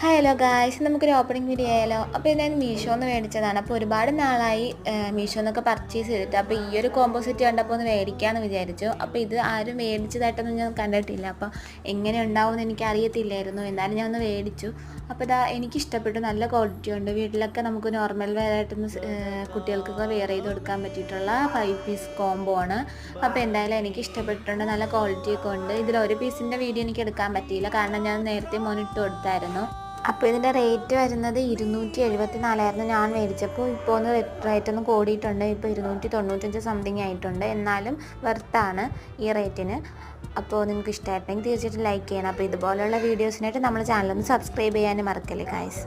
Hello guys, നമുക്കൊരു opening video ആയാലോ. അപ്പോൾ ഇത് ഞാൻ മീഷോന്ന് മേടിച്ചതാണ്. അപ്പോൾ ഒരുപാട് നാളായി മീഷോന്നൊക്കെ പർച്ചേസ് ചെയ്തിട്ട്. അപ്പോൾ ഈ ഒരു കോമ്പോസിറ്റ് കണ്ടപ്പോൾ ഒന്ന് മേടിക്കാമെന്ന് വിചാരിച്ചു. അപ്പോൾ ഇത് ആരും മേടിച്ചതായിട്ടൊന്നും ഞാൻ കണ്ടിട്ടില്ല. അപ്പോൾ എങ്ങനെ ഉണ്ടാവുമെന്ന് എനിക്ക് അറിയത്തില്ലായിരുന്നു. എന്നാലും ഞാൻ ഒന്ന് മേടിച്ചു. അപ്പോൾ ഇതാ എനിക്കിഷ്ടപ്പെട്ടു. നല്ല ക്വാളിറ്റി ഉണ്ട്. വീട്ടിലൊക്കെ നമുക്ക് നോർമൽ വെയറായിട്ടൊന്ന് കുട്ടികൾക്കൊക്കെ വെയർ ചെയ്ത് കൊടുക്കാൻ പറ്റിയിട്ടുള്ള 5 പീസ് കോംബോ ആണ്. അപ്പോൾ എന്തായാലും എനിക്ക് ഇഷ്ടപ്പെട്ടിട്ടുണ്ട്. നല്ല ക്വാളിറ്റിയൊക്കെ ഉണ്ട്. ഇതിലൊരു പീസിൻ്റെ വീഡിയോ എനിക്ക് എടുക്കാൻ പറ്റിയില്ല, കാരണം ഞാൻ നേരത്തെ മോനിട്ട് കൊടുത്തായിരുന്നു. അപ്പോൾ ഇതിൻ്റെ റേറ്റ് വരുന്നത് 274 ഞാൻ മേടിച്ചപ്പോൾ. ഇപ്പോൾ ഒന്ന് റേറ്റ് ഒന്ന് കൂടിയിട്ടുണ്ട്. ഇപ്പോൾ 295 സംതിങ് ആയിട്ടുണ്ട്. എന്നാലും വെർത്താണ് ഈ റേറ്റിന്. അപ്പോൾ നിങ്ങൾക്ക് ഇഷ്ടമായിട്ടുണ്ടെങ്കിൽ തീർച്ചയായിട്ടും ലൈക്ക് ചെയ്യണം. അപ്പോൾ ഇതുപോലുള്ള വീഡിയോസിനായിട്ട് നമ്മുടെ ചാനലൊന്ന് സബ്സ്ക്രൈബ് ചെയ്യാനും മറക്കല്ലേ ഗൈസ്.